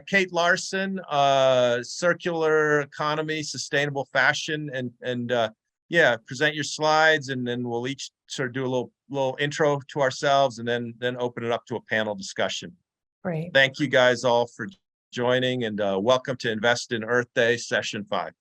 Kate Larsen, circular economy, sustainable fashion, and yeah, present your slides, and then we'll each sort of do a little intro to ourselves, and then open it up to a panel discussion. Great. Thank you guys all for joining, and welcome to Invest in Earth Day Session 5.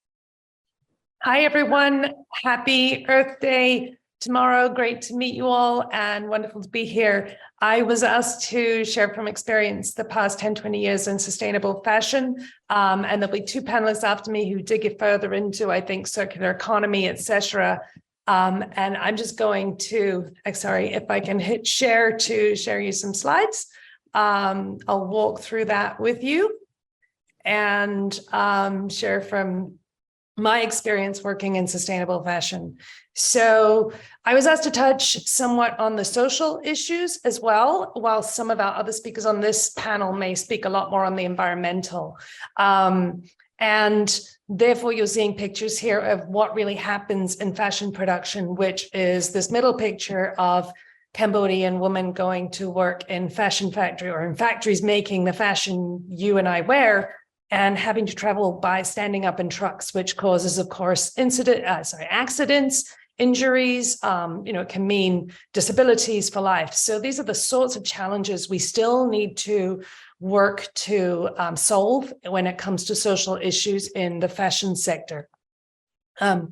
Hi, everyone. Happy Earth Day tomorrow. Great to meet you all and wonderful to be here. I was asked to share from experience the past 10, 20 years in sustainable fashion. And there'll be two panelists after me who dig it further into, I think, circular economy, etc. And I'm just going to, sorry, if I can hit share to share you some slides. I'll walk through that with you and share from my experience working in sustainable fashion. So I was asked to touch somewhat on the social issues as well, while some of our other speakers on this panel may speak a lot more on the environmental. And therefore, you're seeing pictures here of what really happens in fashion production, which is this middle picture of Cambodian women going to work in fashion factory or in factories making the fashion you and I wear, and having to travel by standing up in trucks, which causes, of course, accidents, injuries, it can mean disabilities for life. So these are the sorts of challenges we still need to work to solve when it comes to social issues in the fashion sector. A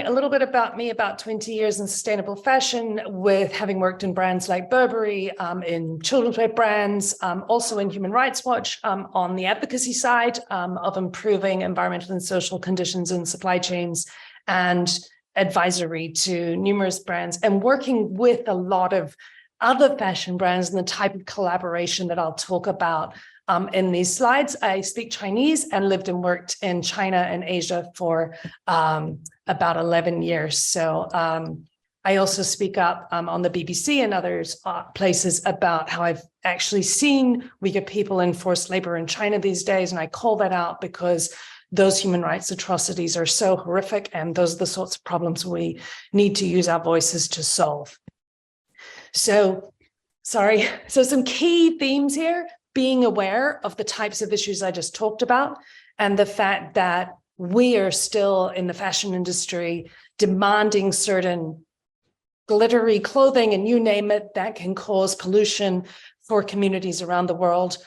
little bit about me, about 20 years in sustainable fashion, with having worked in brands like Burberry, in children's wear brands, also in Human Rights Watch, on the advocacy side of improving environmental and social conditions in supply chains, and advisory to numerous brands, and working with a lot of other fashion brands and the type of collaboration that I'll talk about in these slides. I speak Chinese and lived and worked in China and Asia for about 11 years. So I also speak up on the BBC and others places about how I've actually seen Uyghur people in forced labor in China these days. And I call that out because those human rights atrocities are so horrific, and those are the sorts of problems we need to use our voices to solve. So some key themes here: being aware of the types of issues I just talked about, and the fact that we are still in the fashion industry demanding certain glittery clothing, and you name it, that can cause pollution for communities around the world,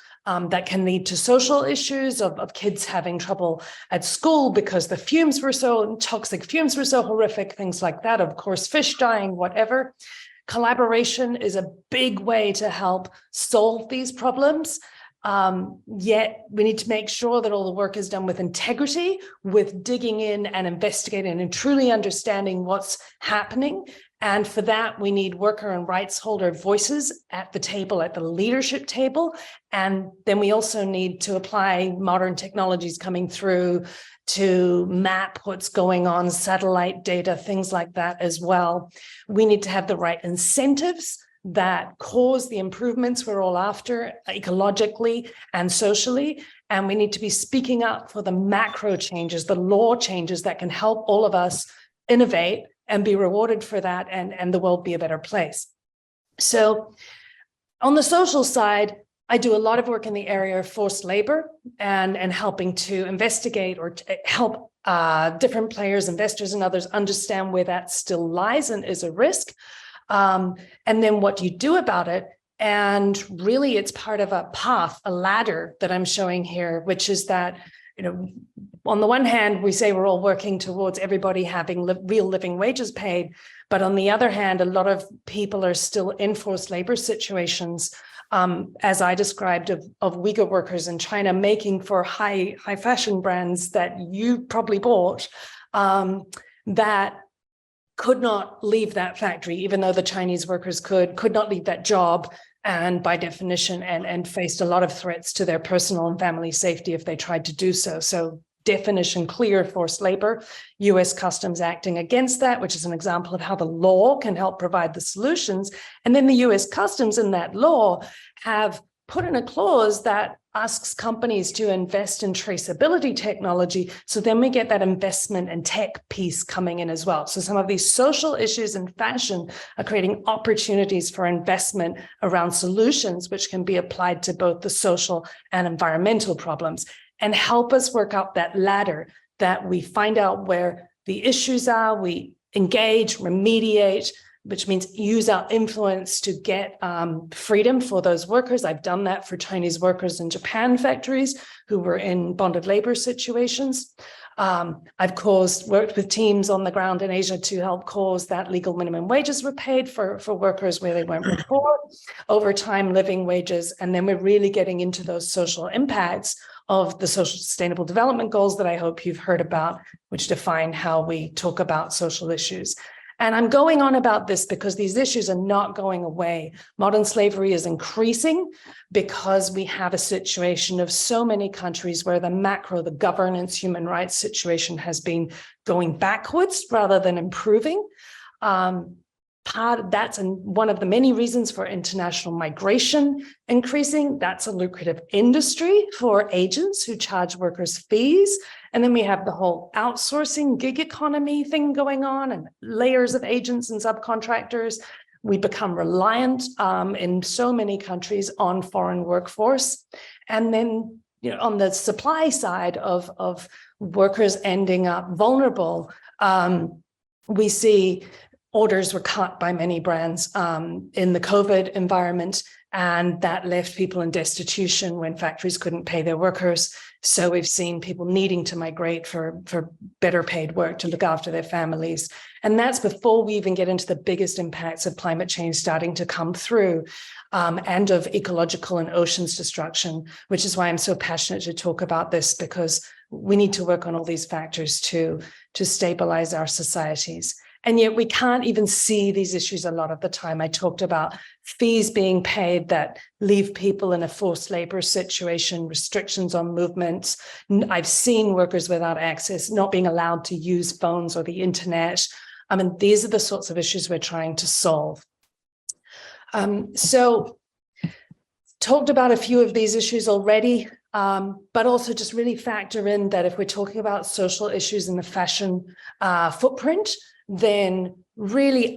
that can lead to social issues of kids having trouble at school because the toxic fumes were so horrific, things like that, of course, fish dying, whatever. Collaboration is a big way to help solve these problems. Yet we need to make sure that all the work is done with integrity, with digging in and investigating and truly understanding what's happening. And for that, we need worker and rights holder voices at the table, at the leadership table. And then we also need to apply modern technologies coming through to map what's going on, satellite data, things like that as well. We need to have the right incentives that cause the improvements we're all after ecologically and socially. And we need to be speaking up for the macro changes, the law changes that can help all of us innovate and be rewarded for that, and the world be a better place. So on the social side, I do a lot of work in the area of forced labor and helping to investigate or help different players, investors and others understand where that still lies and is a risk. And then what do you do about it? And really, it's part of a path, a ladder that I'm showing here, which is that, on the one hand, we say we're all working towards everybody having real living wages paid. But on the other hand, a lot of people are still in forced labor situations, as I described, of Uyghur workers in China making for high fashion brands that you probably bought, that could not leave that factory, even though the Chinese workers could not leave that job, and by definition, and faced a lot of threats to their personal and family safety if they tried to do so. So definition clear forced labor, US Customs acting against that, which is an example of how the law can help provide the solutions. And then the US Customs in that law have put in a clause that asks companies to invest in traceability technology. So then we get that investment and tech piece coming in as well. So some of these social issues in fashion are creating opportunities for investment around solutions, which can be applied to both the social and environmental problems, and help us work up that ladder, that we find out where the issues are, we engage, remediate, which means use our influence to get freedom for those workers. I've done that for Chinese workers in Japan factories who were in bonded labor situations. I've worked with teams on the ground in Asia to help cause that legal minimum wages were paid for workers where they weren't before, overtime living wages. And then we're really getting into those social impacts of the social sustainable development goals that I hope you've heard about, which define how we talk about social issues. And I'm going on about this because these issues are not going away. Modern slavery is increasing because we have a situation of so many countries where the governance, human rights situation has been going backwards rather than improving. That's one of the many reasons for international migration increasing. That's a lucrative industry for agents who charge workers fees. And then we have the whole outsourcing gig economy thing going on and layers of agents and subcontractors. We become reliant in so many countries on foreign workforce. And then, on the supply side of workers ending up vulnerable, we see orders were cut by many brands in the COVID environment, and that left people in destitution when factories couldn't pay their workers. So we've seen people needing to migrate for better paid work to look after their families. And that's before we even get into the biggest impacts of climate change starting to come through, and of ecological and oceans destruction, which is why I'm so passionate to talk about this, because we need to work on all these factors to stabilize our societies. And yet we can't even see these issues a lot of the time. I talked about fees being paid that leave people in a forced labor situation, restrictions on movements. I've seen workers without access, not being allowed to use phones or the internet. I mean, these are the sorts of issues we're trying to solve. So talked about a few of these issues already, but also just really factor in that if we're talking about social issues in the fashion footprint, then really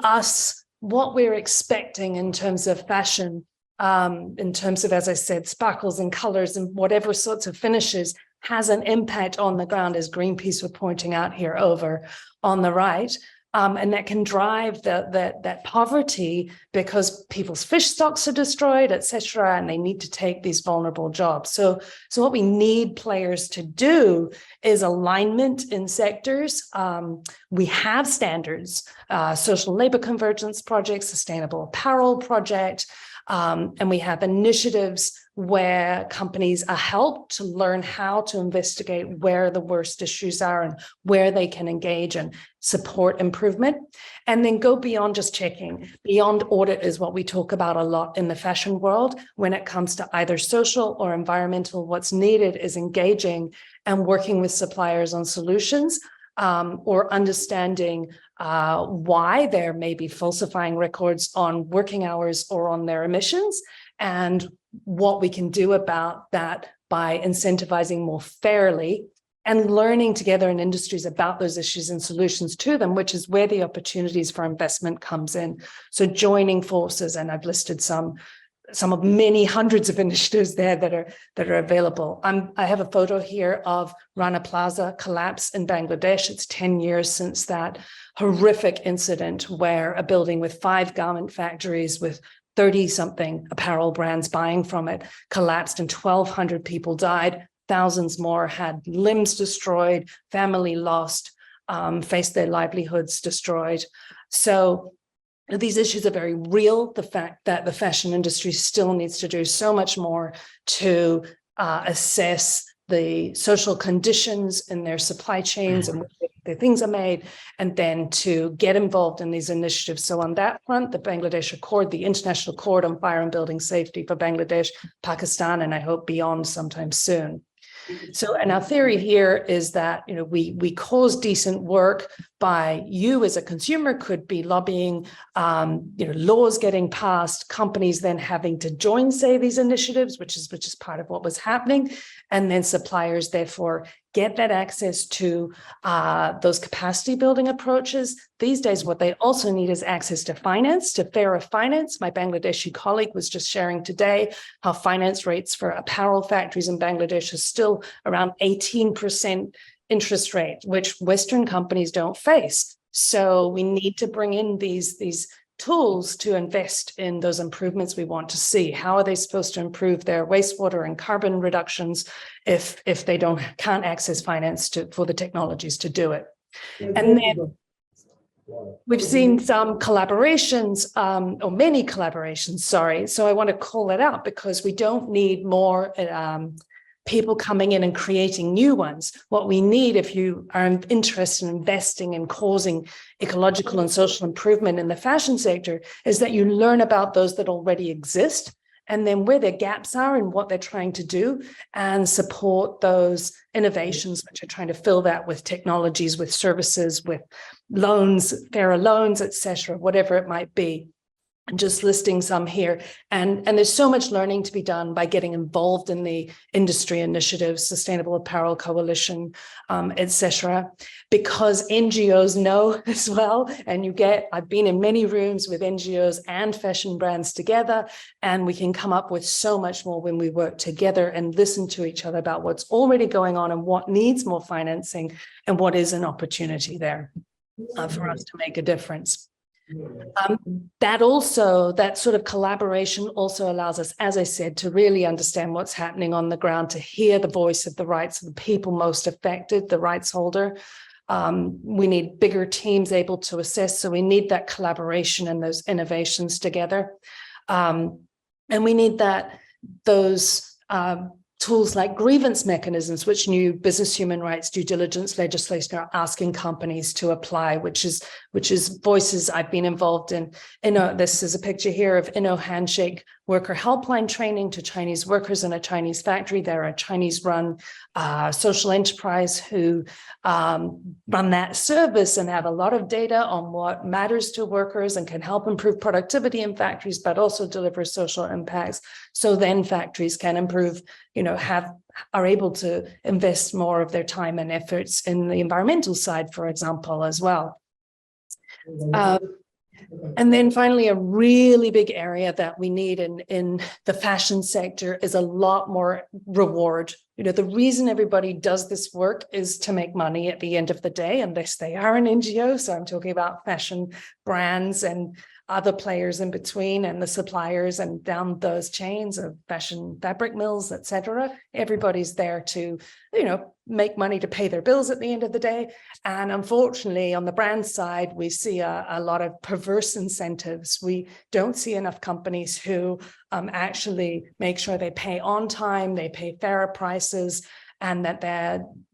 what we're expecting in terms of fashion, in terms of, as I said, sparkles and colors and whatever sorts of finishes, has an impact on the ground, as Greenpeace were pointing out here over on the right. And that can drive that poverty because people's fish stocks are destroyed, et cetera, and they need to take these vulnerable jobs. So what we need players to do is alignment in sectors. We have standards, social labor convergence project, sustainable apparel project, and we have initiatives where companies are helped to learn how to investigate where the worst issues are and where they can engage and support improvement, and then go beyond just checking. Beyond audit is what we talk about a lot in the fashion world. When it comes to either social or environmental, what's needed is engaging and working with suppliers on solutions, or understanding why there may be falsifying records on working hours or on their emissions, and what we can do about that by incentivizing more fairly and learning together in industries about those issues and solutions to them, which is where the opportunities for investment comes in. So joining forces, and I've listed some of many hundreds of initiatives there that are available. I have a photo here of Rana Plaza collapse in Bangladesh. It's 10 years since that horrific incident where a building with 5 garment factories with 30-something apparel brands buying from it collapsed, and 1,200 people died. Thousands more had limbs destroyed, family lost, faced their livelihoods destroyed. So these issues are very real. The fact that the fashion industry still needs to do so much more to assess the social conditions in their supply chains and which the things are made, and then to get involved in these initiatives. So on that front, the Bangladesh Accord, the International Accord on Fire and Building Safety for Bangladesh, Pakistan, and I hope beyond sometime soon. So, and our theory here is that, we cause decent work by you as a consumer could be lobbying, laws getting passed, companies then having to join, say, these initiatives, which is part of what was happening. And then suppliers, therefore, get that access to those capacity building approaches. These days, what they also need is access to finance, to fairer finance. My Bangladeshi colleague was just sharing today how finance rates for apparel factories in Bangladesh are still around 18% interest rate, which Western companies don't face. So we need to bring in these tools to invest in those improvements we want to see. How are they supposed to improve their wastewater and carbon reductions if they can't access finance for the technologies to do it? And then we've seen some collaborations, or many collaborations, sorry. So I want to call that out because we don't need more people coming in and creating new ones. What we need, if you are interested in investing and causing ecological and social improvement in the fashion sector, is that you learn about those that already exist and then where their gaps are and what they're trying to do, and support those innovations, which are trying to fill that with technologies, with services, with loans, fairer loans, etc., whatever it might be. Just listing some here. And there's so much learning to be done by getting involved in the industry initiatives, Sustainable Apparel Coalition, etc., because NGOs know as well. And I've been in many rooms with NGOs and fashion brands together, and we can come up with so much more when we work together and listen to each other about what's already going on and what needs more financing and what is an opportunity there for us to make a difference. That sort of collaboration also allows us, as I said, to really understand what's happening on the ground, to hear the voice of the rights of the people most affected, the rights holder. We need bigger teams able to assess, so we need that collaboration and those innovations together. And we need those tools like grievance mechanisms, which new business human rights due diligence legislation are asking companies to apply, which is voices I've been involved in. This is a picture here of Handshake worker helpline training to Chinese workers in a Chinese factory. They're a Chinese-run social enterprise who run that service and have a lot of data on what matters to workers and can help improve productivity in factories, but also deliver social impacts. So then factories can improve, are able to invest more of their time and efforts in the environmental side, for example, as well. And then finally, a really big area that we need in the fashion sector is a lot more reward. The reason everybody does this work is to make money at the end of the day, unless they are an NGO. So I'm talking about fashion brands and other players in between, and the suppliers and down those chains of fashion fabric mills, etc. Everybody's there to, make money to pay their bills at the end of the day. And unfortunately, on the brand side, we see a lot of perverse incentives. We don't see enough companies who actually make sure they pay on time, they pay fairer prices, and that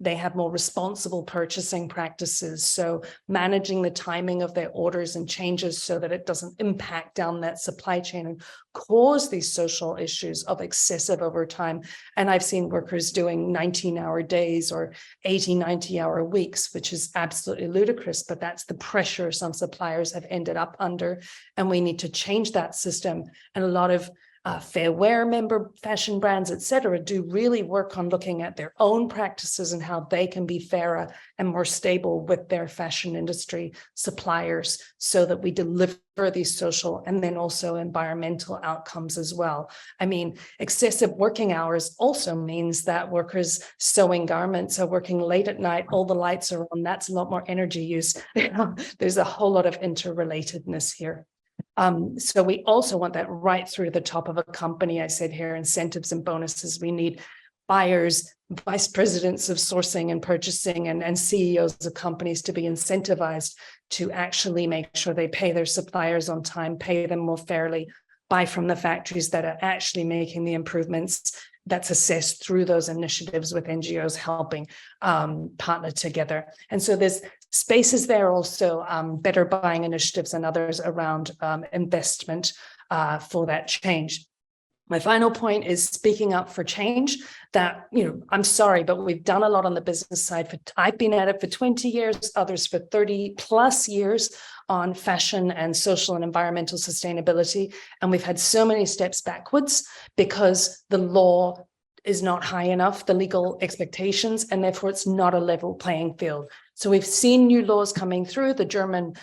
they have more responsible purchasing practices. So managing the timing of their orders and changes so that it doesn't impact down that supply chain and cause these social issues of excessive overtime. And I've seen workers doing 19-hour days or 80, 90-hour weeks, which is absolutely ludicrous, but that's the pressure some suppliers have ended up under. And we need to change that system. And a lot of Fair Wear member fashion brands, etc., do really work on looking at their own practices and how they can be fairer and more stable with their fashion industry suppliers so that we deliver these social and then also environmental outcomes as well. I mean, excessive working hours also means that workers sewing garments are working late at night, all the lights are on, that's a lot more energy use. There's a whole lot of interrelatedness here. So we also want that right through the top of a company. I said here, incentives and bonuses. We need buyers, vice presidents of sourcing and purchasing, and CEOs of companies to be incentivized to actually make sure they pay their suppliers on time, pay them more fairly, buy from the factories that are actually making the improvements. That's assessed through those initiatives with NGOs helping partner together. And so there's spaces there also, better buying initiatives and others around investment for that change. My final point is speaking up for change. That, I'm sorry, but we've done a lot on the business side. I've been at it for 20 years, others for 30 plus years on fashion and social and environmental sustainability. And we've had so many steps backwards because the law is not high enough, the legal expectations, and therefore it's not a level playing field. So we've seen new laws coming through. The German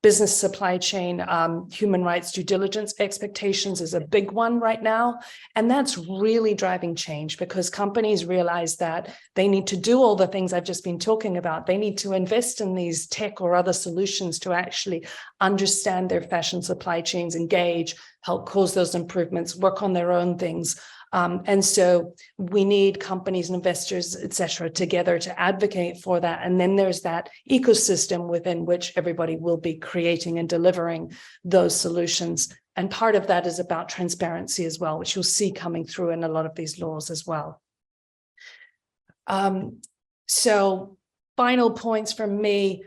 business supply chain human rights due diligence expectations is a big one right now. And that's really driving change because companies realize that they need to do all the things I've just been talking about. They need to invest in these tech or other solutions to actually understand their fashion supply chains, engage, help cause those improvements, work on their own things. And so we need companies and investors, et cetera, together to advocate for that. And then there's that ecosystem within which everybody will be creating and delivering those solutions. And part of that is about transparency as well, which you'll see coming through in a lot of these laws as well. So final points from me,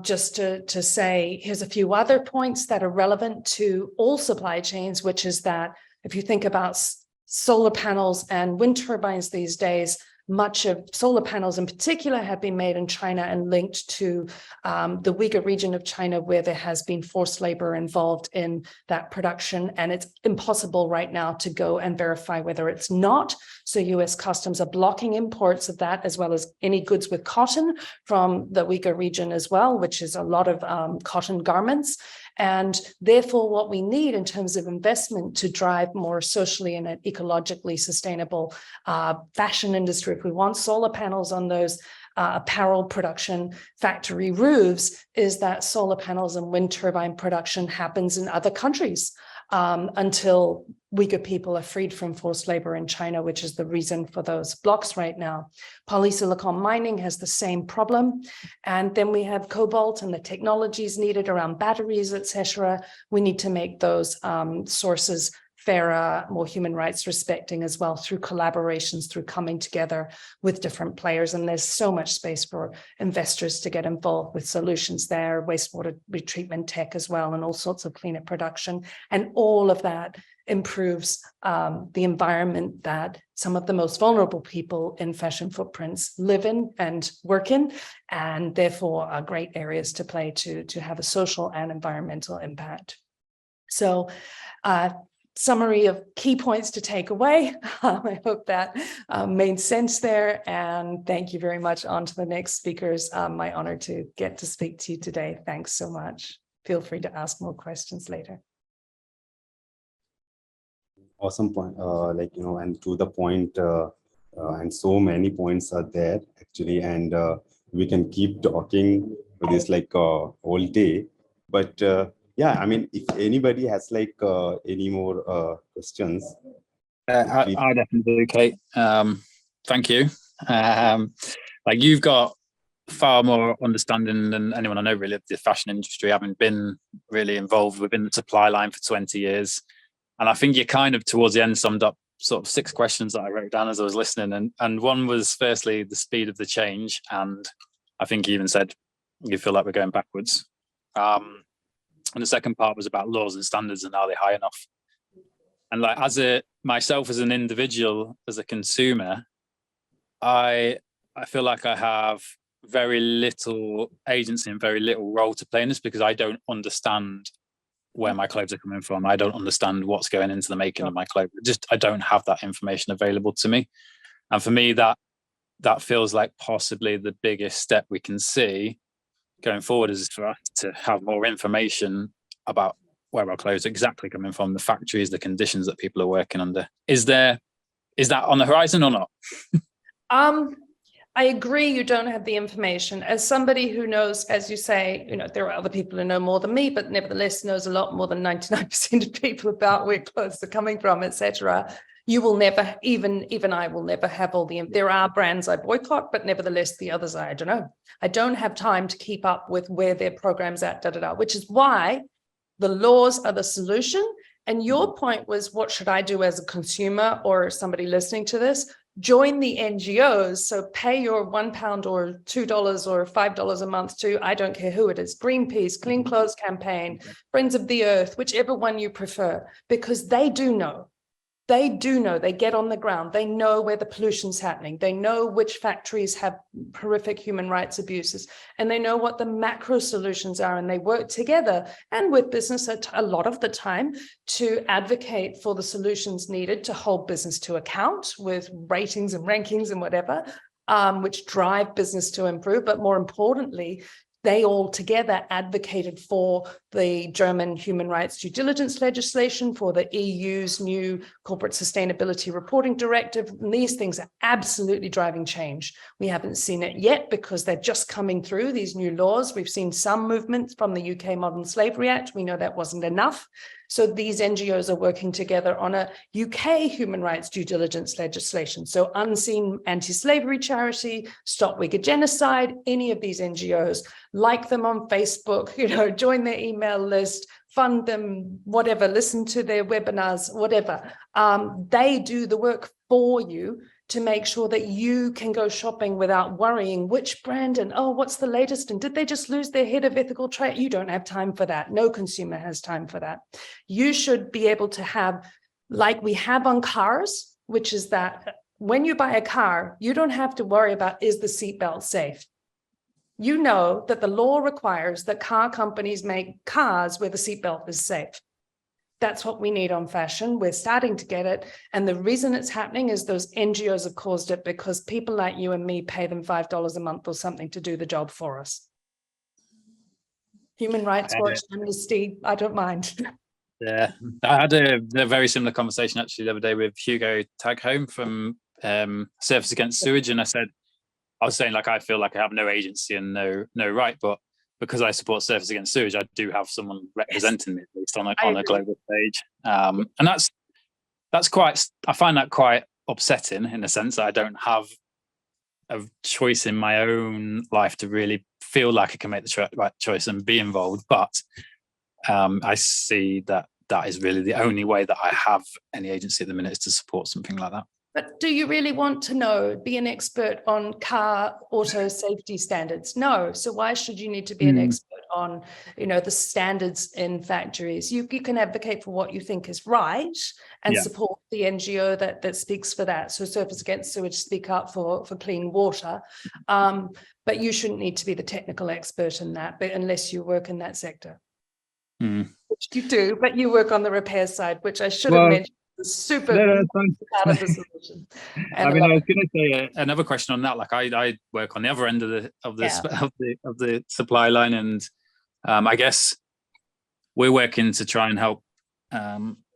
just to say, here's a few other points that are relevant to all supply chains, which is that if you think about solar panels and wind turbines these days, much of solar panels in particular have been made in China and linked to the Uyghur region of China, where there has been forced labor involved in that production. And it's impossible right now to go and verify whether it's not. So US customs are blocking imports of that, as well as any goods with cotton from the Uyghur region as well, which is a lot of cotton garments. And therefore, what we need in terms of investment to drive more socially and ecologically sustainable fashion industry, if we want solar panels on those apparel production factory roofs, is that solar panels and wind turbine production happens in other countries until Uyghur people are freed from forced labor in China, which is the reason for those blocks right now. Polysilicon mining has the same problem. And then we have cobalt and the technologies needed around batteries, et cetera. We need to make those sources fairer, more human rights respecting as well, through collaborations, through coming together with different players. And there's so much space for investors to get involved with solutions there, wastewater retreatment tech as well, and all sorts of cleaner production. And all of that improves the environment that some of the most vulnerable people in fashion footprints live in and work in, and therefore are great areas to play to have a social and environmental impact. So summary of key points to take away. I hope that made sense there. And thank you very much. On to the next speakers. My honor to get to speak to you today. Thanks so much. Feel free to ask more questions later. Awesome point, and to the point, and so many points are there actually, and we can keep talking this all day, but yeah, I mean, if anybody has any more questions. I definitely do, Kate. Thank you. You've got far more understanding than anyone I know really of the fashion industry, having been really involved within the supply line for 20 years. And I think you kind of towards the end summed up sort of 6 questions that I wrote down as I was listening. And one was firstly the speed of the change. And I think you even said you feel like we're going backwards. And the second part was about laws and standards and are they high enough? And myself as an individual, as a consumer, I feel like I have very little agency and very little role to play in this because I don't understand where my clothes are coming from. I don't understand what's going into the making of my clothes. I don't have that information available to me. And for me, that feels like possibly the biggest step we can see going forward is for us to have more information about where our clothes are exactly coming from, the factories, the conditions that people are working under. Is that on the horizon or not? I agree you don't have the information. As somebody who knows, as you say, there are other people who know more than me, but nevertheless knows a lot more than 99% of people about where clothes are coming from, etc. You will never, even I will never have all the, there are brands I boycott, but nevertheless, the others, I don't know. I don't have time to keep up with where their program's at, which is why the laws are the solution. And your point was, what should I do as a consumer or somebody listening to this? Join the NGOs. So pay your £1 or $2 or $5 a month to, I don't care who it is, Greenpeace, Clean Clothes Campaign, Friends of the Earth, whichever one you prefer, because they do know. they do know, they get on the ground, they know where the pollution's happening, they know which factories have horrific human rights abuses, and they know what the macro solutions are, and they work together and with business a lot of the time to advocate for the solutions needed to hold business to account with ratings and rankings and whatever, which drive business to improve. But more importantly, they all together advocated for the German human rights due diligence legislation, for the EU's new corporate sustainability reporting directive. And these things are absolutely driving change. We haven't seen it yet because they're just coming through, these new laws. We've seen some movement from the UK Modern Slavery Act. We know that wasn't enough. So these NGOs are working together on a UK human rights due diligence legislation. So Unseen Anti-Slavery Charity, Stop Uyghur Genocide, any of these NGOs, like them on Facebook, join their email list, fund them, whatever, listen to their webinars, whatever. They do the work for you to make sure that you can go shopping without worrying which brand and, oh, what's the latest? And did they just lose their head of ethical trade? You don't have time for that. No consumer has time for that. You should be able to have, like we have on cars, which is that when you buy a car, you don't have to worry about, is the seatbelt safe? You know that the law requires that car companies make cars where the seatbelt is safe. That's what we need on fashion. We're starting to get it. And the reason it's happening is those NGOs have caused it because people like you and me pay them $5 a month or something to do the job for us. Human Rights Watch, Amnesty, I don't mind. Yeah, I had a very similar conversation actually the other day with Hugo Taghome from Surface Against Sewage. And I was saying, like, I feel like I have no agency and no right, but because I support Surface Against Sewage, I do have someone representing me, at least on a global stage. And that's quite, I find that quite upsetting in the sense that I don't have a choice in my own life to really feel like I can make the right choice and be involved. But I see that is really the only way that I have any agency at the minute is to support something like that. But do you really want to be an expert on car auto safety standards? No. So why should you need to be an expert on, the standards in factories? You can advocate for what you think is right and support the NGO that speaks for that. So Surface Against Sewage speak up for clean water. But you shouldn't need to be the technical expert in that, but unless you work in that sector. Which you do, but you work on the repair side, which I should have mentioned. Super out of the solution. I mean, I was going to say another question on that. Like, I work on the other end of the supply line, and I guess we're working to try and help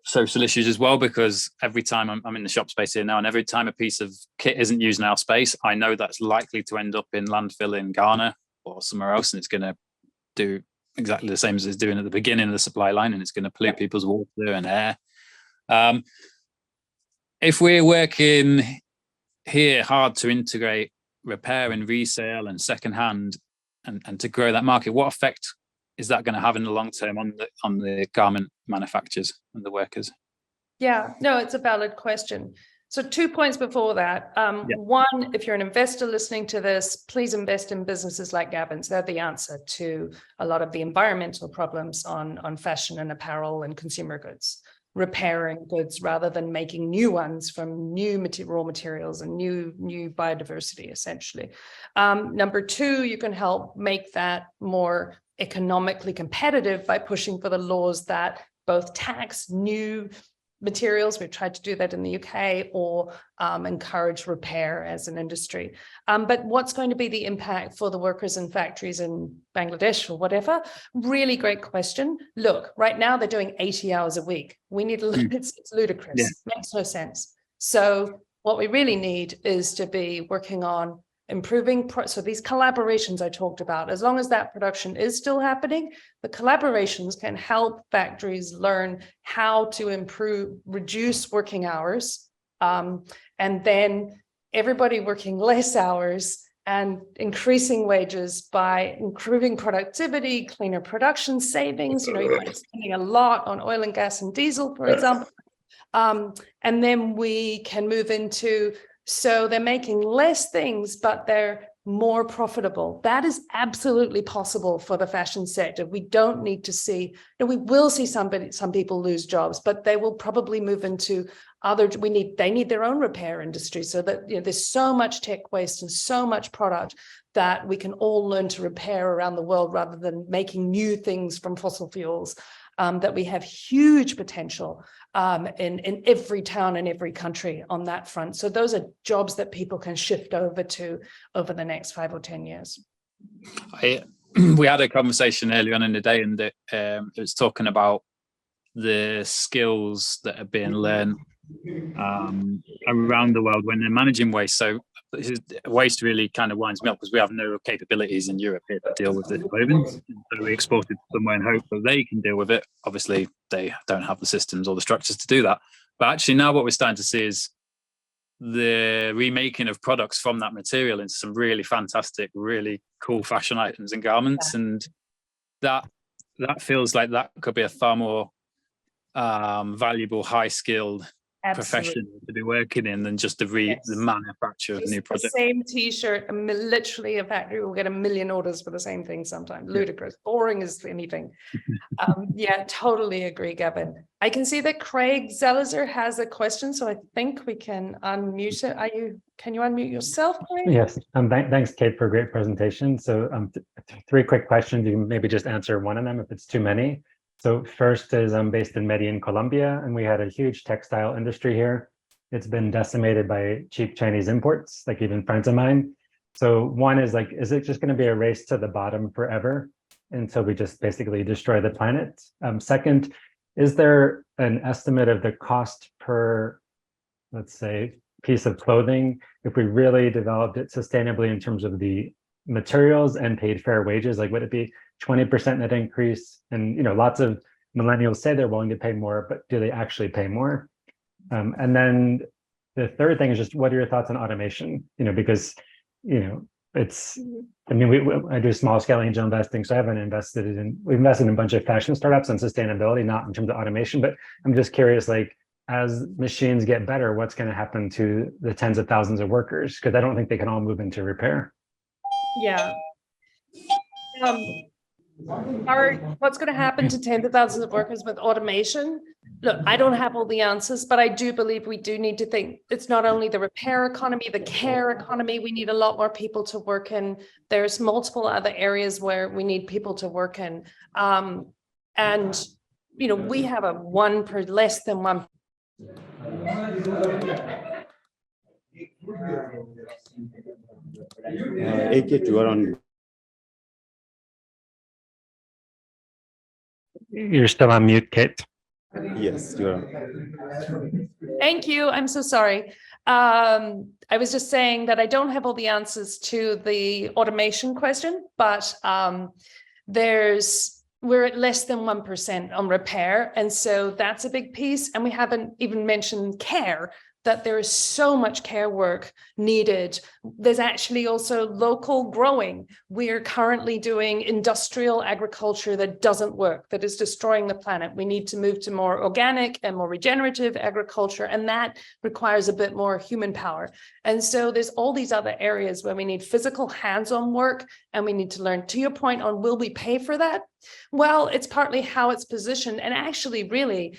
social issues as well. Because every time I'm in the shop space here now, and every time a piece of kit isn't used in our space, I know that's likely to end up in landfill in Ghana or somewhere else, and it's going to do exactly the same as it's doing at the beginning of the supply line, and it's going to pollute people's water and air. If we're working here hard to integrate repair and resale and secondhand and to grow that market, what effect is that going to have in the long term on the garment manufacturers and the workers? Yeah, no, it's a valid question. So 2 points before that. One, if you're an investor listening to this, please invest in businesses like Gavin's. They're the answer to a lot of the environmental problems on fashion and apparel and consumer goods. Repairing goods rather than making new ones from new raw materials and new biodiversity, essentially. Number two, you can help make that more economically competitive by pushing for the laws that both tax new materials, we've tried to do that in the UK, or encourage repair as an industry. But what's going to be the impact for the workers in factories in Bangladesh or whatever? Really great question. Look, right now they're doing 80 hours a week. We need to look, it's ludicrous, makes no sense. So what we really need is to be working on improving, so these collaborations I talked about, as long as that production is still happening, the collaborations can help factories learn how to reduce working hours, and then everybody working less hours and increasing wages by improving productivity, cleaner production savings. You might be spending a lot on oil and gas and diesel, for example. And then we can move into, so they're making less things, but they're more profitable. That is absolutely possible for the fashion sector. We don't need to see, we will see some people lose jobs, but they will probably move into other, they need their own repair industry, so that, there's so much tech waste and so much product that we can all learn to repair around the world rather than making new things from fossil fuels. That we have huge potential in every town and every country on that front. So those are jobs that people can shift over to over the next 5 or 10 years. We had a conversation earlier on in the day, and it was talking about the skills that are being learned around the world when they're managing waste. So waste really kind of winds me up because we have no capabilities in Europe here to deal with it at the moment. So we export it somewhere in hope that they can deal with it. Obviously, they don't have the systems or the structures to do that. But actually now what we're starting to see is the remaking of products from that material into some really fantastic, really cool fashion items and garments. Yeah. And that feels like that could be a far more valuable, high-skilled profession to be working in than just the manufacture of new products. The same t-shirt, literally a factory will get 1 million orders for the same thing sometimes. Ludicrous, boring as anything. Yeah, totally agree, Gavin. I can see that Craig Zelizer has a question, so I think we can unmute it. Can you unmute yourself, Craig? Yes, thanks, Kate, for a great presentation. So 3 quick questions. You can maybe just answer one of them if it's too many. So first is I'm based in Medellin, Colombia, and we had a huge textile industry here. It's been decimated by cheap Chinese imports, like even friends of mine. So one is like, is it just going to be a race to the bottom forever until we just basically destroy the planet? Second, is there an estimate of the cost per, let's say, piece of clothing if we really developed it sustainably in terms of the materials and paid fair wages? Like, would it be 20% net increase? And lots of millennials say they're willing to pay more, but do they actually pay more? And then the third thing is just, what are your thoughts on automation? Because it's, I mean, I do small scale angel investing, so I haven't we've invested in a bunch of fashion startups on sustainability, not in terms of automation, but I'm just curious, like, as machines get better, what's going to happen to the tens of thousands of workers? Because I don't think they can all move into repair. Yeah. What's going to happen to tens of thousands of workers with automation? Look, I don't have all the answers, but I do believe we do need to think it's not only the repair economy, the care economy. We need a lot more people to work in. There's multiple other areas where we need people to work in. And, we have less than 1. AK, you are on. You're still on mute, Kate. Yes, you are on. Thank you. I'm so sorry. I was just saying that I don't have all the answers to the automation question, but we're at less than 1% on repair. And so that's a big piece. And we haven't even mentioned care, that there is so much care work needed. There's actually also local growing. We're currently doing industrial agriculture that doesn't work, that is destroying the planet. We need to move to more organic and more regenerative agriculture, and that requires a bit more human power. And so there's all these other areas where we need physical hands-on work, and we need to learn. To your point on, will we pay for that? Well, it's partly how it's positioned, and actually really,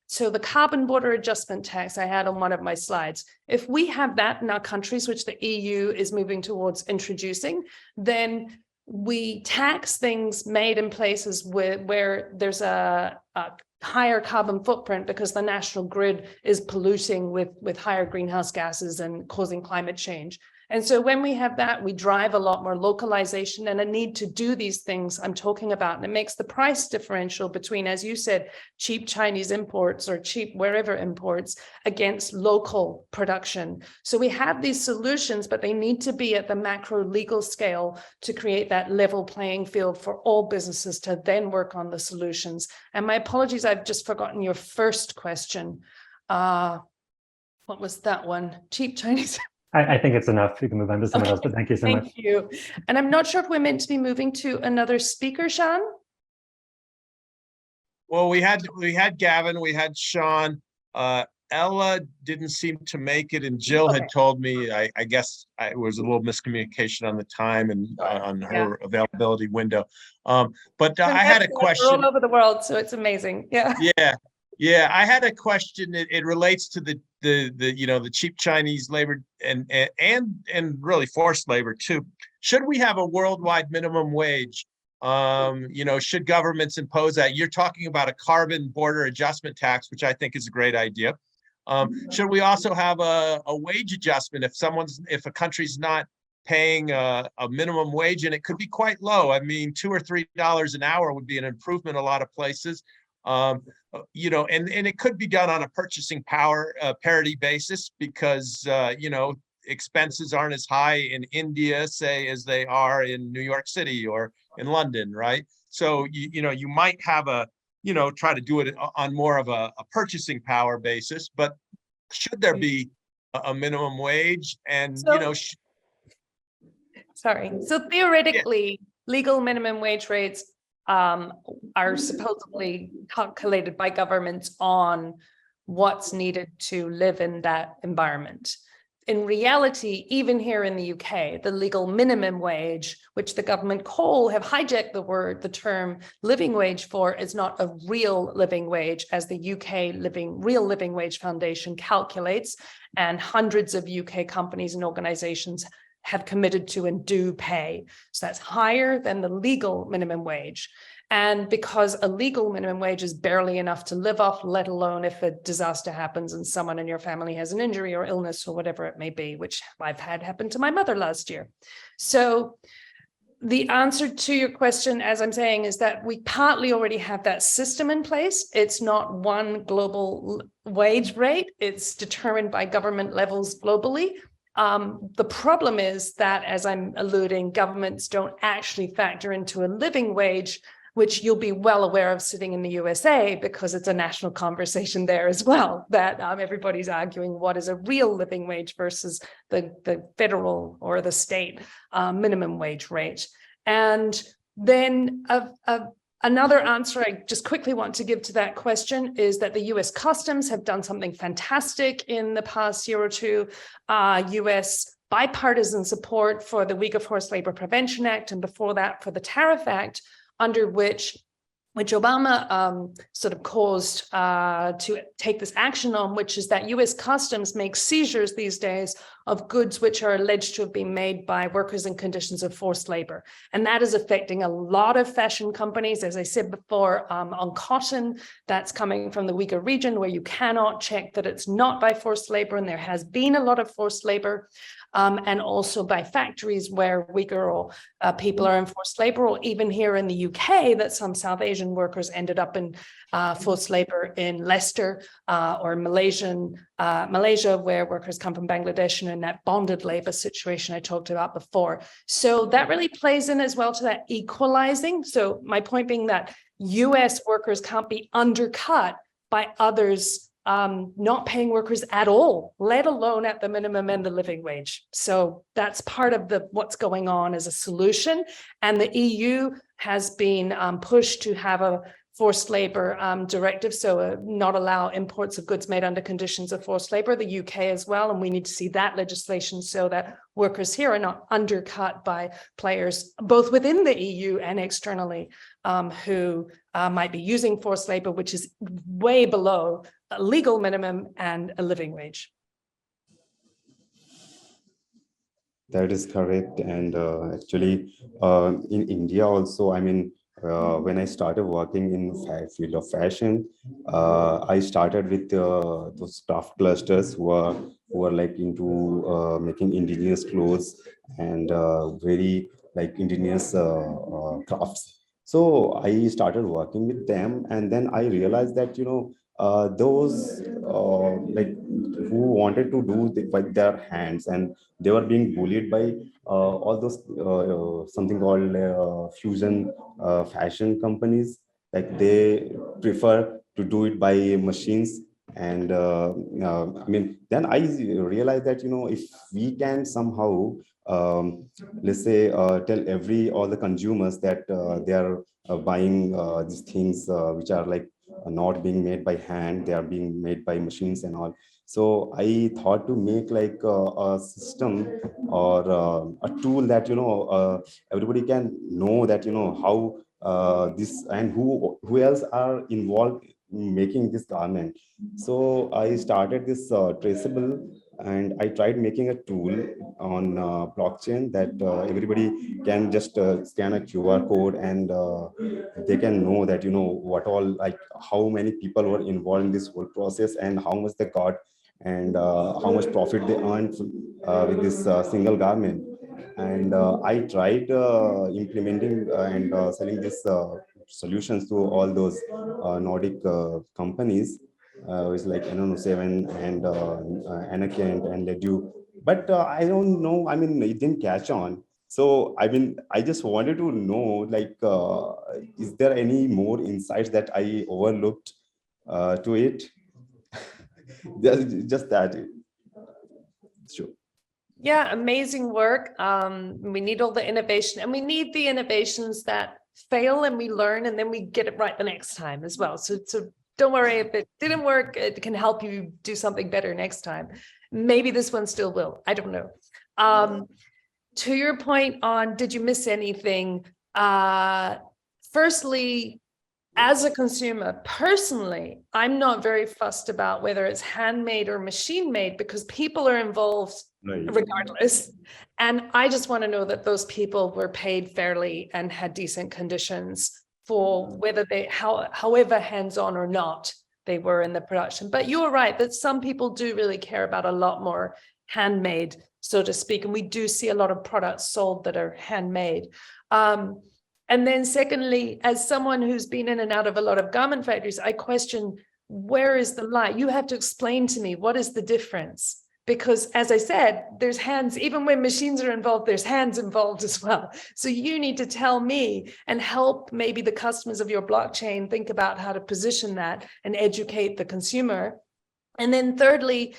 so the carbon border adjustment tax I had on one of my slides, if we have that in our countries, which the EU is moving towards introducing, then we tax things made in places where there's a higher carbon footprint because the national grid is polluting with higher greenhouse gases and causing climate change. And so when we have that, we drive a lot more localization and a need to do these things I'm talking about. And it makes the price differential between, as you said, cheap Chinese imports or cheap wherever imports against local production. So we have these solutions, but they need to be at the macro legal scale to create that level playing field for all businesses to then work on the solutions. And my apologies, I've just forgotten your first question. What was that one? Cheap Chinese. I think it's enough. You can move on to someone else, but thank you so much. Thank you. And I'm not sure if we're meant to be moving to another speaker, Sean. Well, we had Gavin, we had Sean, Ella didn't seem to make it, and Jill had Okay. told me, I guess it was a little miscommunication on the time and on her availability window. But I had a We're question. all over the world, so it's amazing. Yeah. Yeah, I had a question. It relates to the the cheap Chinese labor and really forced labor too. Should we have a worldwide minimum wage? Should governments impose that? You're talking about a carbon border adjustment tax, which I think is a great idea. Should we also have a wage adjustment if a country's not paying a minimum wage, and it could be quite low. I mean, $2 or $3 an hour would be an improvement in a lot of places. And it could be done on a purchasing power parity basis because expenses aren't as high in India, say, as they are in New York City or in London, right? So you might have try to do it on more of a purchasing power basis, but should there be a minimum wage? And Sorry. So theoretically, legal minimum wage rates are supposedly calculated by governments on what's needed to live in that environment. In reality, even here in the UK, the legal minimum wage, which the government have hijacked the term living wage for, is not a real living wage, as the UK Real Living Wage Foundation calculates, and hundreds of UK companies and organizations have committed to and do pay. So that's higher than the legal minimum wage. And because a legal minimum wage is barely enough to live off, let alone if a disaster happens and someone in your family has an injury or illness or whatever it may be, which I've had happen to my mother last year. So the answer to your question, as I'm saying, is that we partly already have that system in place. It's not one global wage rate. It's determined by government levels globally. The problem is that, as I'm alluding, governments don't actually factor into a living wage, which you'll be well aware of sitting in the USA, because it's a national conversation there as well, that everybody's arguing what is a real living wage versus the federal or the state minimum wage rate. And then another answer I just quickly want to give to that question is that the US Customs have done something fantastic in the past year or two. US bipartisan support for the Uyghur Forced Labor Prevention Act, and before that for the Tariff Act, under which Obama sort of caused to take this action on, which is that US Customs makes seizures these days of goods which are alleged to have been made by workers in conditions of forced labor. And that is affecting a lot of fashion companies. As I said before, on cotton, that's coming from the Uyghur region, where you cannot check that it's not by forced labor, and there has been a lot of forced labor. And also by factories where Uyghur people are in forced labor, or even here in the UK, that some South Asian workers ended up in forced labor in Leicester or Malaysia, where workers come from Bangladesh, and in that bonded labor situation I talked about before. So that really plays in as well to that equalizing. So my point being that US workers can't be undercut by others not paying workers at all, let alone at the minimum and the living wage. So that's part of what's going on as a solution. And the EU has been pushed to have a forced labor directive, so not allow imports of goods made under conditions of forced labor, the UK as well. And we need to see that legislation so that workers here are not undercut by players both within the EU and externally who might be using forced labor, which is way below a legal minimum and a living wage. That is correct. And actually, in India also, I mean, when I started working in field of fashion, I started with those craft clusters who are like into making indigenous clothes and very like indigenous crafts. So I started working with them, and then I realized that those like who wanted to do with their hands, and they were being bullied by all those something called fusion fashion companies. Like they prefer to do it by machines. And I mean, then I realized that if we can somehow let's say tell all the consumers that they are buying these things which are like not being made by hand, they are being made by machines and all. So I thought to make like a system or a tool that everybody can know that how this and who else are involved in making this garment. So I started this traceable, and I tried making a tool on blockchain that everybody can just scan a QR code, and they can know that what all, like how many people were involved in this whole process and how much they got, and how much profit they earned with this single garment. And I tried implementing and selling this solutions to all those Nordic companies, it's like Seven and Anakent and Ledu. But I don't know. I mean, it didn't catch on. So I mean, I just wanted to know, like, is there any more insights that I overlooked to it? just that. Sure. Yeah, amazing work. We need all the innovation, and we need the innovations that fail and we learn, and then we get it right the next time as well. So don't worry if it didn't work, it can help you do something better next time. Maybe this one still will, I don't know. To your point on, did you miss anything? Firstly, as a consumer, personally, I'm not very fussed about whether it's handmade or machine made, because people are involved regardless. And I just want to know that those people were paid fairly and had decent conditions for whether they, however hands-on or not they were in the production. But you're right that some people do really care about a lot more handmade, so to speak. And we do see a lot of products sold that are handmade. And then secondly, as someone who's been in and out of a lot of garment factories, I question, where is the line? You have to explain to me, what is the difference? Because as I said, there's hands, even when machines are involved, there's hands involved as well. So you need to tell me and help maybe the customers of your blockchain think about how to position that and educate the consumer. And then thirdly,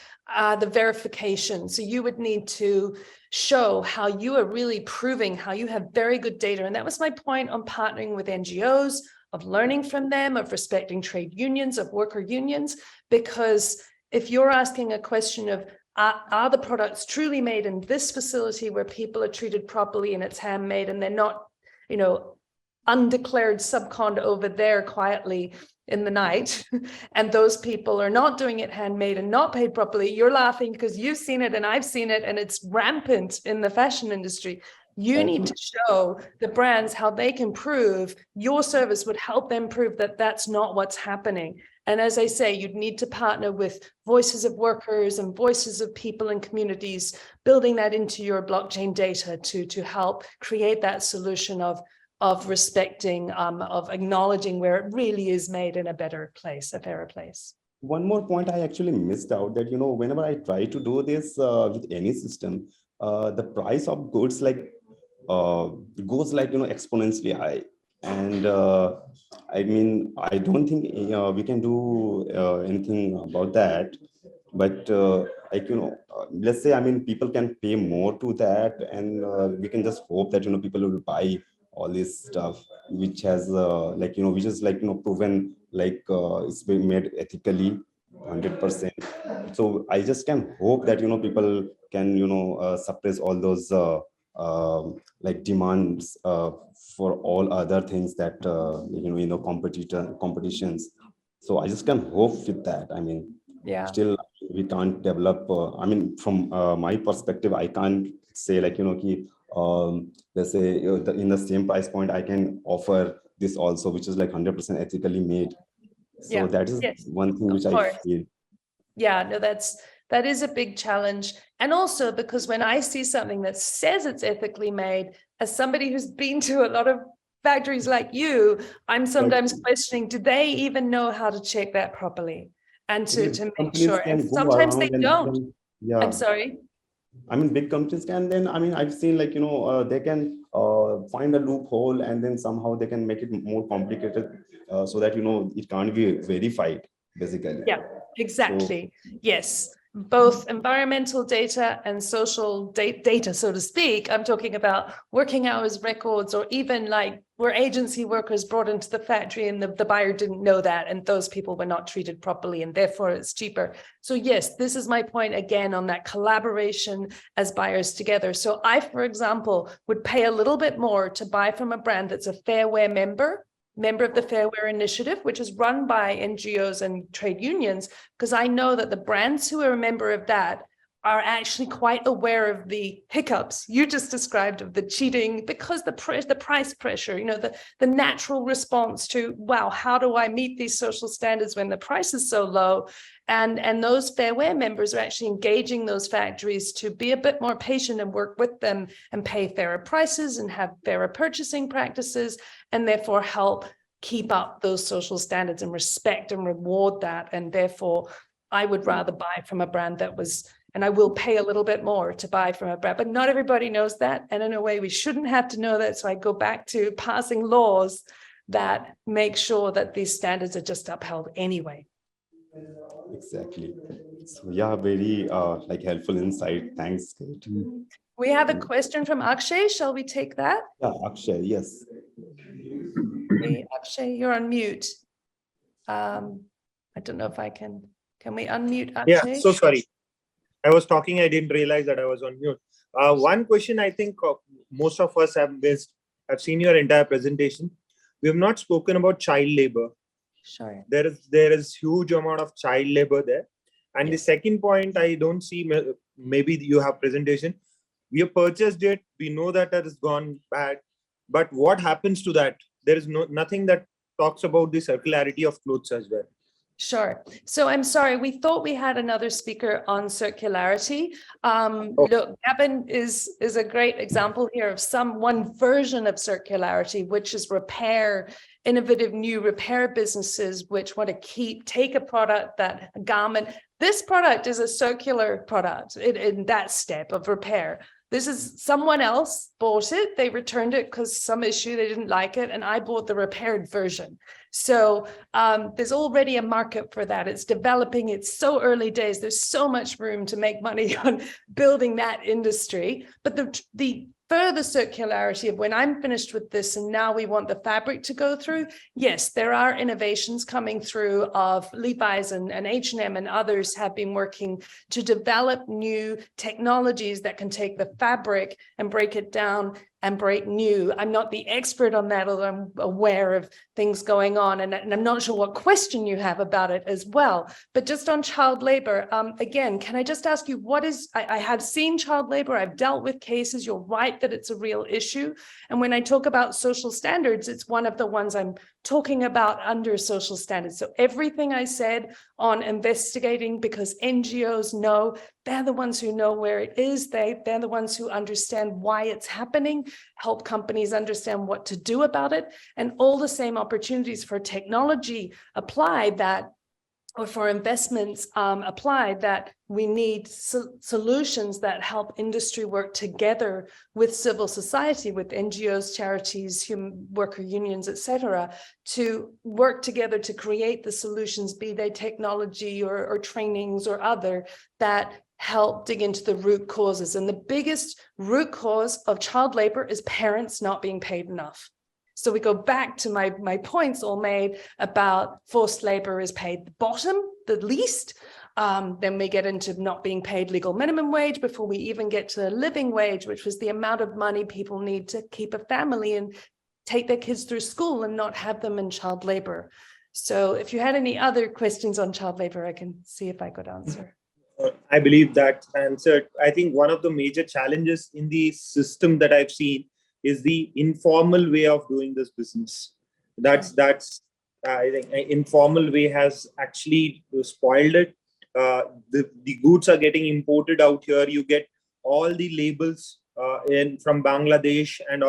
the verification. So you would need to show how you are really proving how you have very good data. And that was my point on partnering with NGOs, of learning from them, of respecting trade unions, of worker unions, because if you're asking a question of, are the products truly made in this facility where people are treated properly and it's handmade, and they're not, undeclared subcon over there quietly in the night, and those people are not doing it handmade and not paid properly, you're laughing because you've seen it and I've seen it, and it's rampant in the fashion industry. You need to show the brands how they can prove your service would help them prove that that's not what's happening. And as I say, you'd need to partner with voices of workers and voices of people and communities, building that into your blockchain data to help create that solution of respecting, of acknowledging where it really is made in a better place, a fairer place. One more point I actually missed out, that, whenever I try to do this with any system, the price of goods goes exponentially high. And I mean, I don't think we can do anything about that. But let's say, I mean, people can pay more to that, and we can just hope that people will buy all this stuff, which has which is proven it's been made ethically 100%. So I just can hope that people can suppress all those demands for all other things that competitions. So I just can hope with that. I mean, yeah, still we can't develop. I mean, from my perspective, I can't say let's say in the same price point I can offer this also, which is 100% ethically made. So yeah. that is one thing which I feel. Yeah, no, that is a big challenge. And also because when I see something that says it's ethically made, as somebody who's been to a lot of factories like you, I'm sometimes questioning, do they even know how to check that properly? And to make sure, and sometimes they don't. Yeah. I'm sorry. I mean, big companies can then, I mean, I've seen they can find a loophole, and then somehow they can make it more complicated so that, it can't be verified, basically. Yeah, exactly. So, yes. both environmental data and social data, so to speak. I'm talking about working hours records, or even like where agency workers brought into the factory and the buyer didn't know that, and those people were not treated properly, and therefore it's cheaper. So yes, this is my point again on that collaboration as buyers together. So I, for example, would pay a little bit more to buy from a brand that's a Fair Wear member of the Fair Wear Initiative, which is run by NGOs and trade unions, because I know that the brands who are a member of that are actually quite aware of the hiccups you just described of the cheating, because the price pressure, you know, the natural response to, wow, how do I meet these social standards when the price is so low? And those Fair Wear members are actually engaging those factories to be a bit more patient and work with them and pay fairer prices and have fairer purchasing practices, and therefore help keep up those social standards and respect and reward that. And therefore, I would rather buy from a brand that was, and I will pay a little bit more to buy from a brand, but not everybody knows that. And in a way, we shouldn't have to know that. So I go back to passing laws that make sure that these standards are just upheld anyway. Exactly. So yeah, very like helpful insight. Thanks, Kate. We have a question from Akshay. Shall we take that? Yeah, Akshay, yes. Hey, Akshay, you're on mute. I don't know if I can we unmute Akshay? Yeah, so sorry. I was talking, I didn't realize that I was on mute. One question I think most of us have missed. I've seen your entire presentation. We have not spoken about child labor. Sure. There is huge amount of child labor there. And the second point, I don't see, maybe you have presentation. We have purchased it. We know that it has gone bad. But what happens to that? There is nothing that talks about the circularity of clothes as well. Sure. So I'm sorry, we thought we had another speaker on circularity. Look, Gavin is a great example here of one version of circularity, which is repair, innovative new repair businesses which want to take a product, a garment. This product is a circular product in that step of repair. This is someone else bought it. They returned it because some issue, they didn't like it. And I bought the repaired version. So there's already a market for that. It's developing. It's so early days. There's so much room to make money on building that industry. But the further circularity of when I'm finished with this and now we want the fabric to go through, yes, there are innovations coming through of Levi's and H&M and others have been working to develop new technologies that can take the fabric and break it down and break new. I'm not the expert on that, although I'm aware of things going on. And I'm not sure what question you have about it as well. But just on child labor, again, can I just ask you, I have seen child labor, I've dealt with cases, you're right that it's a real issue. And when I talk about social standards, it's one of the ones I'm talking about under social standards. So everything I said on investigating, because NGOs know, they're the ones who know where it is. They're the ones who understand why it's happening, help companies understand what to do about it, and all the same opportunities for technology applied that, or for investments applied, that we need solutions that help industry work together with civil society, with NGOs, charities, human worker unions, etc., to work together to create the solutions, be they technology or trainings or other, that help dig into the root causes. And the biggest root cause of child labor is parents not being paid enough. So we go back to my points all made about forced labor is paid the bottom, the least. Then we get into not being paid legal minimum wage before we even get to living wage, which was the amount of money people need to keep a family and take their kids through school and not have them in child labor. So if you had any other questions on child labor, I can see if I could answer. I believe that answered. I think one of the major challenges in the system that I've seen is the informal way of doing this business. That's I think an informal way has actually spoiled it. The goods are getting imported out here. You get all the labels from Bangladesh, and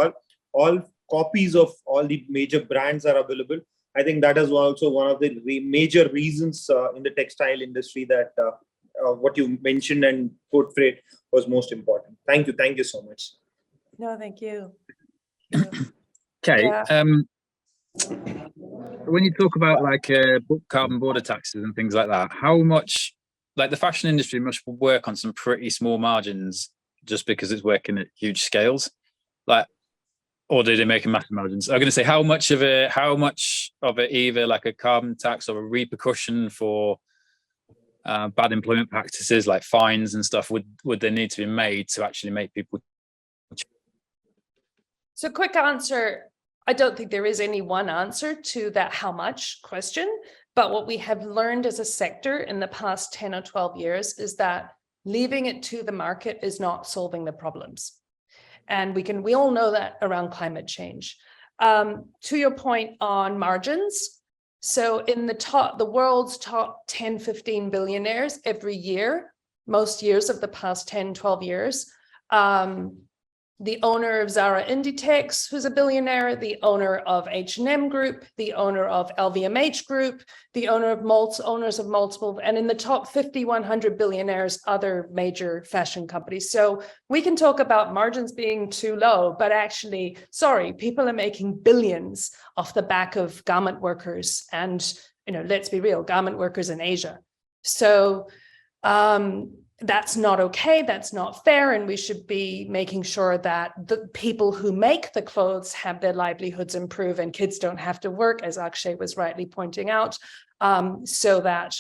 all copies of all the major brands are available. I think that is also one of the major reasons in the textile industry that what you mentioned and portrayed was most important. Thank you so much. No, thank you. Okay. Yeah. When you talk about like carbon border taxes and things like that, how much like the fashion industry must work on some pretty small margins just because it's working at huge scales, like, or do they make massive margins? I'm going to say how much of it either like a carbon tax or a repercussion for bad employment practices like fines and stuff would they need to be made to actually make people? So quick answer, I don't think there is any one answer to that how much question, but what we have learned as a sector in the past 10 or 12 years is that leaving it to the market is not solving the problems. And we all know that around climate change. To your point on margins, so in the world's top 10, 15 billionaires every year, most years of the past 10, 12 years, the owner of Zara Inditex, who's a billionaire, the owner of H&M Group, the owner of LVMH Group, the owners of multiple, and in the top 50, 100 billionaires, other major fashion companies. So we can talk about margins being too low, but actually, sorry, people are making billions off the back of garment workers and, let's be real, garment workers in Asia. So, that's not okay, that's not fair, and we should be making sure that the people who make the clothes have their livelihoods improve and kids don't have to work, as Akshay was rightly pointing out, so that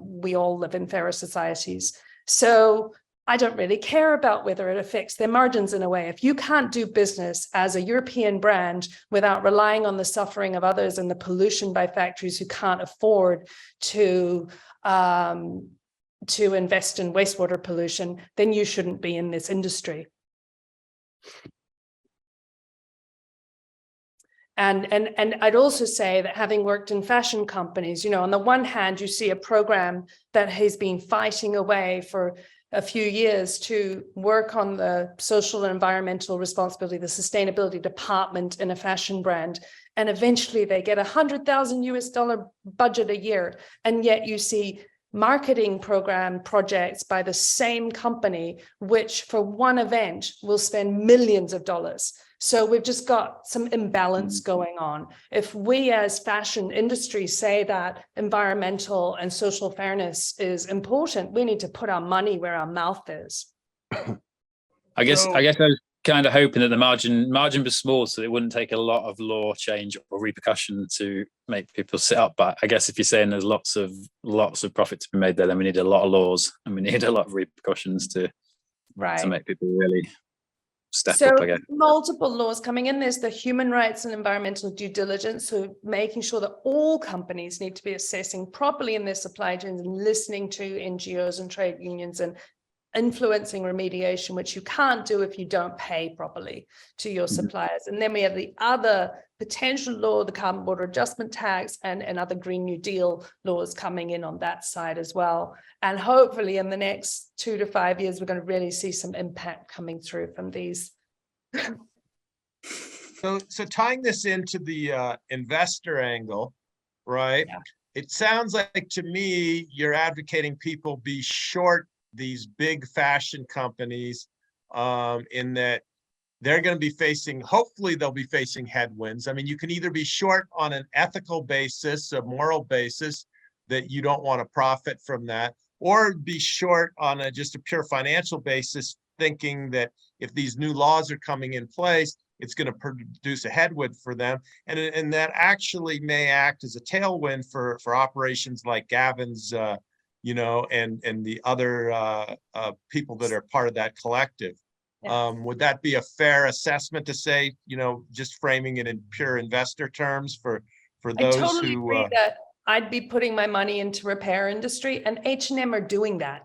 we all live in fairer societies. So I don't really care about whether it affects their margins in a way. If you can't do business as a European brand without relying on the suffering of others and the pollution by factories who can't afford to invest in wastewater pollution, then you shouldn't be in this industry. And I'd also say that having worked in fashion companies, on the one hand, you see a program that has been fighting away for a few years to work on the social and environmental responsibility, the sustainability department in a fashion brand. And eventually they get $100,000 budget a year. And yet you see marketing program projects by the same company, which for one event will spend millions of dollars. So we've just got some imbalance going on. If we as fashion industry say that environmental and social fairness is important, we need to put our money where our mouth is. I guess I was kind of hoping that the margin was small, so it wouldn't take a lot of law change or repercussion to make people sit up. But I guess if you're saying there's lots of profit to be made there, then we need a lot of laws and we need a lot of repercussions to make people really step up, I guess. Multiple laws coming in. There's the human rights and environmental due diligence, so making sure that all companies need to be assessing properly in their supply chains and listening to NGOs and trade unions and influencing remediation, which you can't do if you don't pay properly to your suppliers. And then we have the other potential law, the carbon border adjustment tax and other Green New Deal laws coming in on that side as well. And hopefully in the next 2 to 5 years, we're going to really see some impact coming through from these. So tying this into the investor angle, right? Yeah. It sounds like to me, you're advocating people be short these big fashion companies in that they're going to be facing, hopefully they'll be facing headwinds. I mean, you can either be short on an ethical basis, a moral basis that you don't want to profit from that, or be short on just a pure financial basis, thinking that if these new laws are coming in place, it's going to produce a headwind for them. And that actually may act as a tailwind for operations like Gavin's, and the other people that are part of that collective. Yeah. Would that be a fair assessment to say, just framing it in pure investor terms for those who— I totally agree that I'd be putting my money into repair industry, and H&M are doing that.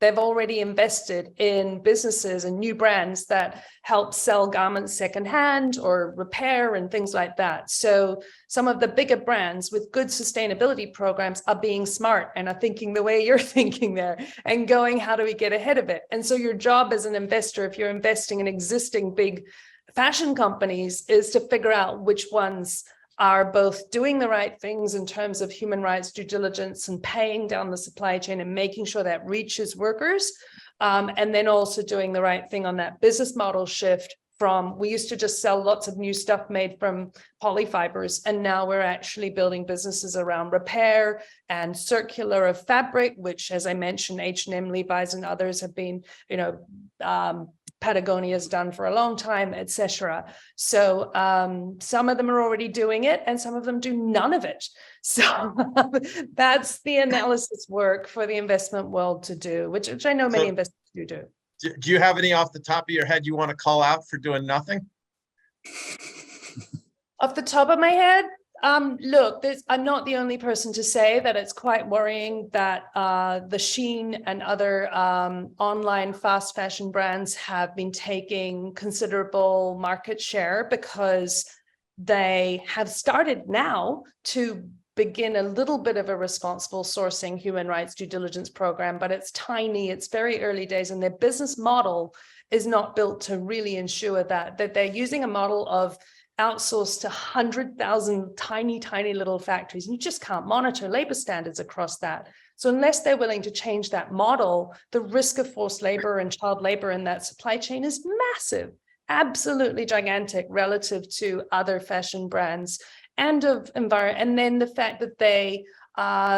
They've already invested in businesses and new brands that help sell garments secondhand or repair and things like that. So some of the bigger brands with good sustainability programs are being smart and are thinking the way you're thinking there and going, how do we get ahead of it? And so your job as an investor, if you're investing in existing big fashion companies, is to figure out which ones are both doing the right things in terms of human rights due diligence and paying down the supply chain and making sure that reaches workers, and then also doing the right thing on that business model shift we used to just sell lots of new stuff made from polyfibers, and now we're actually building businesses around repair and circular of fabric, which, as I mentioned, H&M, Levi's, and others have been, Patagonia's done for a long time, etc. So some of them are already doing it, and some of them do none of it. So that's the analysis work for the investment world to do, which I know many investors do. Do you have any off the top of your head you want to call out for doing nothing? Off the top of my head, look, I'm not the only person to say that it's quite worrying that the Shein and other online fast fashion brands have been taking considerable market share, because they have started now to begin a little bit of a responsible sourcing human rights due diligence program, but it's tiny, it's very early days, and their business model is not built to really ensure that they're using a model of outsourced to 100,000 tiny little factories, and you just can't monitor labor standards across that. So unless they're willing to change that model, the risk of forced labor and child labor in that supply chain is massive, absolutely gigantic relative to other fashion brands. And then the fact that they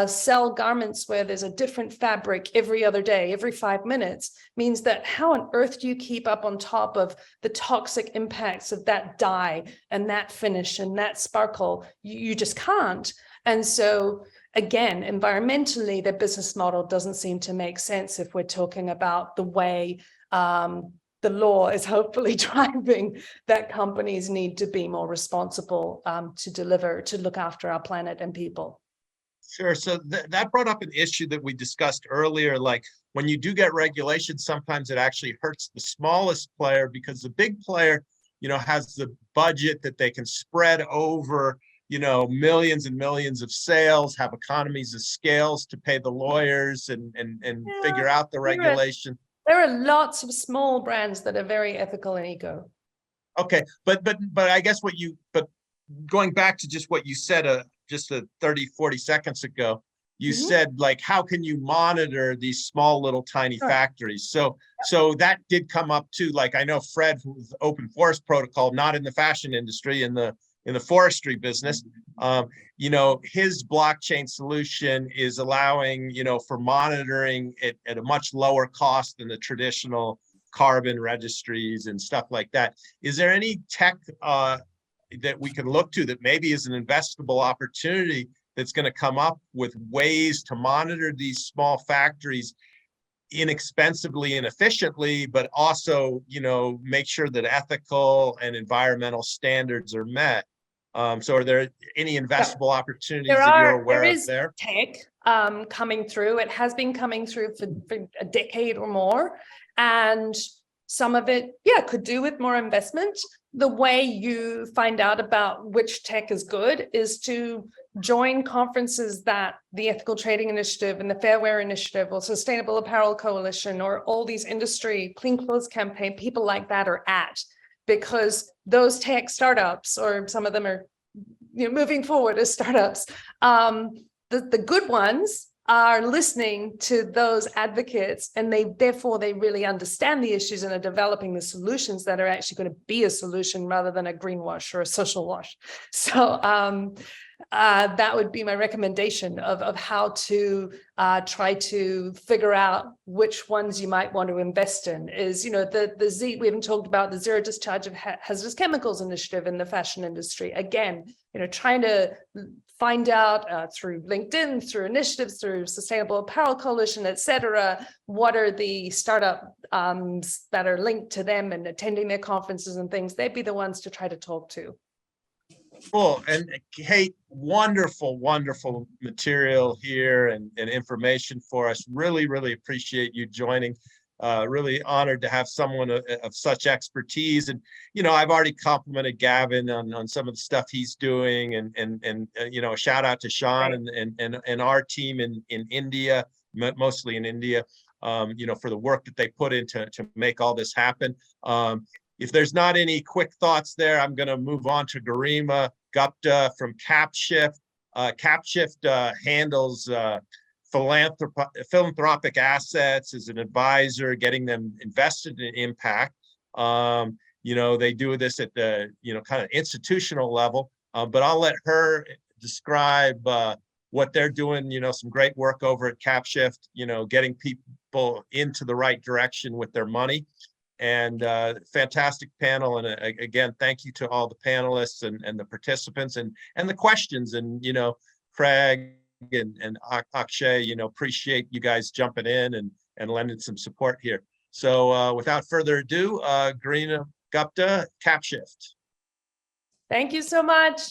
sell garments where there's a different fabric every other day, every 5 minutes, means that how on earth do you keep up on top of the toxic impacts of that dye and that finish and that sparkle? You just can't. And so again, environmentally, their business model doesn't seem to make sense if we're talking about the way the law is hopefully driving that companies need to be more responsible to look after our planet and people. Sure. So that brought up an issue that we discussed earlier. Like when you do get regulation, sometimes it actually hurts the smallest player, because the big player, has the budget that they can spread over, millions and millions of sales, have economies of scales to pay the lawyers and figure out the regulation. There are lots of small brands that are very ethical and eco. Okay, but I guess but going back to just what you said just 30, 40 seconds ago, you said, like, how can you monitor these small little tiny factories? So that did come up too. Like, I know Fred, who's Open Forest Protocol, not in the fashion industry, in the forestry business, his blockchain solution is allowing, for monitoring it at a much lower cost than the traditional carbon registries and stuff like that. Is there any tech that we can look to that maybe is an investable opportunity that's going to come up with ways to monitor these small factories inexpensively and efficiently, but also, make sure that ethical and environmental standards are met? So are there any investable opportunities that you're aware of there? Tech coming through. It has been coming through for a decade or more. And some of it, could do with more investment. The way you find out about which tech is good is to join conferences that the Ethical Trading Initiative and the Fair Wear Initiative or Sustainable Apparel Coalition or all these industry Clean Clothes Campaign, people like that are at, because those tech startups, or some of them are moving forward as startups, the good ones are listening to those advocates, and therefore they really understand the issues and are developing the solutions that are actually going to be a solution rather than a greenwash or a social wash. So that would be my recommendation of how to try to figure out which ones you might want to invest in. Is, we haven't talked about the Zero Discharge of Hazardous Chemicals initiative in the fashion industry. Again, trying to find out through LinkedIn, through initiatives, through Sustainable Apparel Coalition, et cetera, what are the startup that are linked to them and attending their conferences and things. They'd be the ones to try to talk to. Cool. And Kate, wonderful material here and information for us. Really, really appreciate you joining. Really honored to have someone of such expertise. And, I've already complimented Gavin on some of the stuff he's doing, and a shout out to Sean and our team in India, mostly in India, for the work that they put into to make all this happen. If there's not any quick thoughts there, I'm going to move on to Garima Gupta from CapShift. CapShift handles philanthropic assets as an advisor, getting them invested in impact. you know, they do this at the, you know, kind of institutional level. But I'll let her describe what they're doing, you know, some great work over at CapShift, you know, getting people into the right direction with their money. And fantastic panel. And again, thank you to all the panelists and the participants and the questions. And, you know, Craig and Akshay, you know, appreciate you guys jumping in and lending some support here. So without further ado, Garina Gupta, CapShift. Thank you so much.